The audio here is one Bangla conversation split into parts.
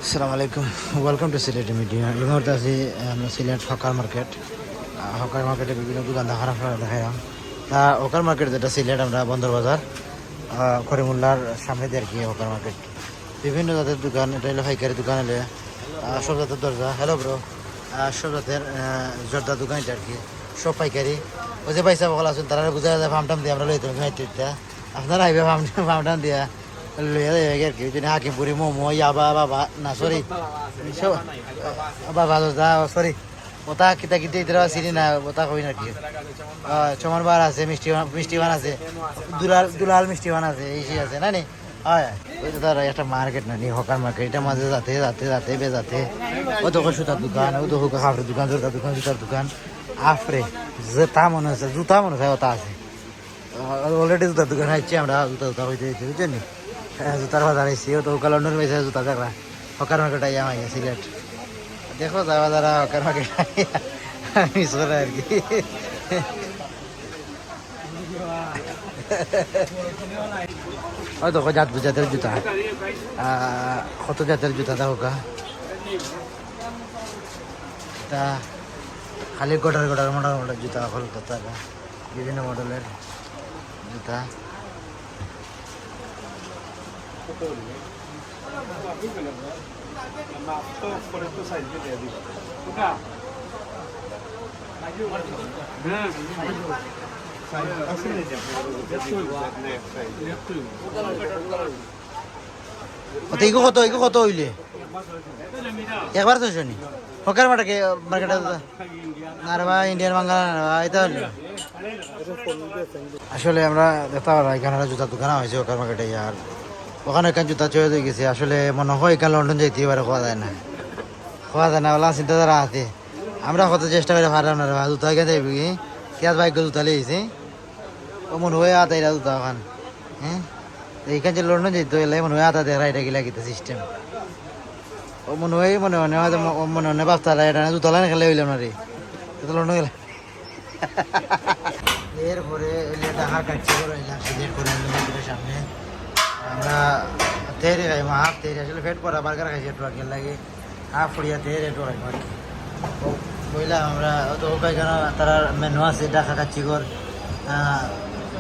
আসসালামু আলাইকুম, ওয়েলকাম টু সিলেট মিডিয়া। এই মুহূর্তে আছি আমরা সিলেট হকার মার্কেট। হকার মার্কেটে বিভিন্ন দোকান দেখাইলাম। তা হকার মার্কেট যেটা সিলেট আমরা বন্দর বাজার করিমুল্লার সামনে দিয়ে আর কি হকার মার্কেট। বিভিন্ন জাতের দোকান, এটা হলো পাইকারি দোকান, হলে সব জাতের দরজা। হ্যালো ব্রো, সব জাতের জর্দার দোকান এটা আর কি, সব পাইকারি। ওই যে পয়সা বকল আছেন তারা বুঝা যায় ফার্ম টাম দিয়ে আমরা লইতাম মাইটটা, আপনারা আইবে ফার্ম টাম দিয়া লইয়া যাবে আর কি। যদি হাকিমপুরি মোমো ইয়াবা বাবা না সরি বাবা দা সরি ওটা কিতা কিতা ইতরা চিনি না, ওটা কই না কি চমন বার আছে, মিষ্টি বান আছে, দুলাল মিষ্টি বান আছে, এই সেই আছে না নি। হয় ওই তো তার একটা মার্কেট না নি, হকার মার্কেট। এটা মাঝে যাতে যাতে যাতে বেজাতে ও তো সুতার দোকান, ও তো কাপড়ের দোকান, জোরকার দোকান, জুতার দোকান, আফরে জুতা মনে হচ্ছে, জুতা মনে হয় ওটা আছে। অলরেডি জুতার দোকান হাইছি আমরা, জুতা হইতে হইতে বুঝছেন নি। জুতার বাজার আইসি, ও তো লন্ডন মেয়েছে জুতা দেখলা। হকার মার্কেট আইয়া মাইয়া সিলেট দেখো যাওয়া যারা হকার মার্কেট মিস করে আর কি। হয়তো জাত জাতের জুতা, কত জাতের জুতা দেখো কা, তা খালি গোটার মোটার জুতা হল তারা বিভিন্ন মডেলের জুতা। কত হইলে একবার তো শুনি হকার মার্কেটে আর বা ইন্ডিয়ান বাংলা এটা হইলে আসলে আমরা দেখতে পারা এখানে জুতার দোকান হয়েছে হকার মার্কেটে। আর ওখানে এখানে জুতা চয়ে দিয়ে গেছে, আসলে মনে হয় এখানে লন্ডন যাইতে এবারে খাওয়া যায় না ওলা চিন্তাধারা আছে। আমরা কত চেষ্টা করে পারলাম না জুতা এখানে যাইবি পেঁয়াজ বাইক জুতা লিয়েছি, ও মনে হয় আতা এরা জুতা ওখান। হ্যাঁ এইখান যে লন্ডন যেতে এলে মনে হয় আতা দেখা এটা গিলা গীতা সিস্টেম। ও মনে হয় বাপতালা এটা জুতালা না খেলে হইলাম না রে, লন্ডন গেলে। এরপরে ঢাকার কাছে করে সামনে আমরা তেরে খাই হাফ তেরে, আসলে ফেট পরা বার্গার খাইছি একটু আগে লাগে, হাফ ফুড়িয়া তেরে একটু খাইব আর কি। বললাম আমরা তো কেন তারা মেনু আছে ঢাকা কাচ্চি কর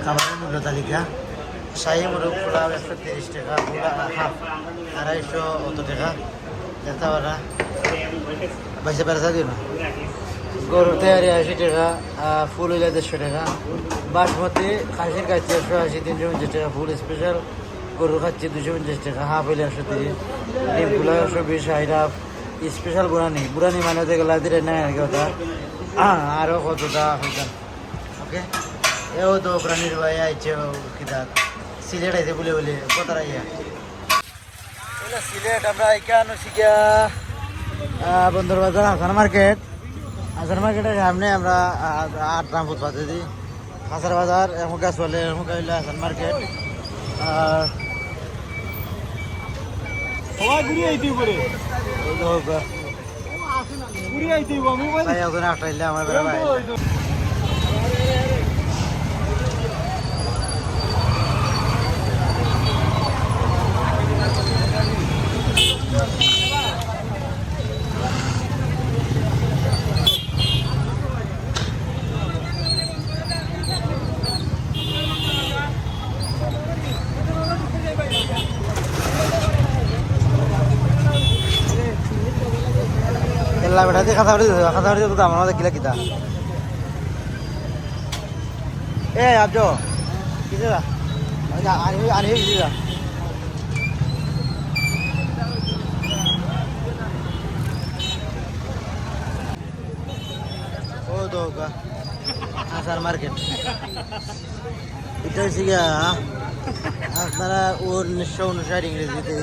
খাবারের মূল্য তালিকা। শাহী মুরগ পোলাও 130 টাকা, হাফ 250 অত টাকা দেখতে পারা বাইশে পেরেছা দিও না। গরু তেয়ারি 80 টাকা, ফুল হইলে 150 টাকা, বাসমতি খাসির খাচ্ছি 180, 350 টাকা, ফুল স্পেশাল গরু খাচ্ছি 250 টাকা, হাফ হইলে 130, ডিম ফুলা 120, 60 হাফ, স্পেশাল বুড়ানি মানে হতে গেলে দিলে নেই আর কি ওটা। আরও কতটা হইতাম ওকে। এও তো প্রাণীর ভাই আইছে কিতা সিলেট আইছে বলে কতার আইয়া সিলেট। আমরা এখানে শিখা বন্দর বাজার হাসান মার্কেটের সামনে আমরা 8 গ্রাম ফুটপাতে দিই হাসার বাজার, এমুকা চলে এমুকা হইলে হাসান মার্কেট। আমার বেড়া ভাই বেটা দিয়ে খাতা বাড়ি তো আমার মধ্যে কিলা কিতা এ আজ কিছু আনি কিছু ও তো হাসার মার্কেট। এটা হচ্ছে গিয়া আপনারা 1959 ইংরেজিতে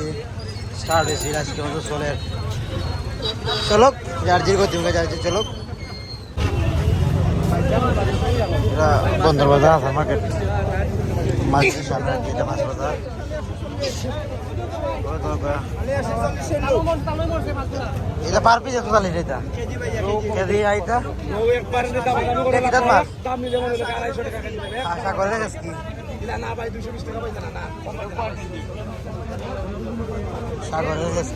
স্টার্ট হয়েছিল, আজকে মতো চলে চলক জার্জির গতি জার্জি চলক। বন্দর বাজার হাসার মার্কেট মাছের সামনে যেটা মাছ বাজার। এটা পার পিস এত চালি এটা কেজি আইতা কিতাব মাছ আশা করে রেখেছ কি সাগরের কাছে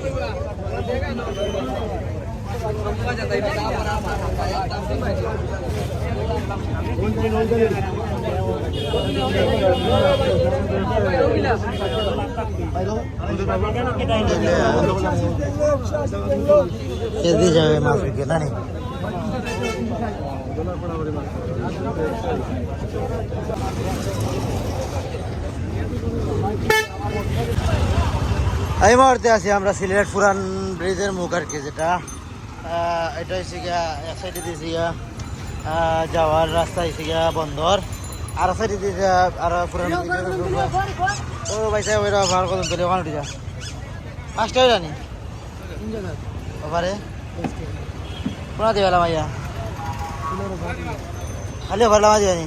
কেজি যাবে মাছ বিক্রি না নি এই মুহূর্তে আছি আমরা সিলেট পুরান ব্রিজের মুখ আর কি যেটা এটা হচ্ছে গিয়া এক সাইডে দিয়েছি গিয়া যাওয়ার রাস্তা হচ্ছে গিয়া বন্দর আর সাইডে দিয়েছে আর পুরান ও ভাই সাহেব ওইটা ভালো কথা তুলে ওখানে উঠে যা পাঁচটাই জানি ওভারে কোনা দিয়ে গেলাম আইয়া খালি ভালো মাঝে জানি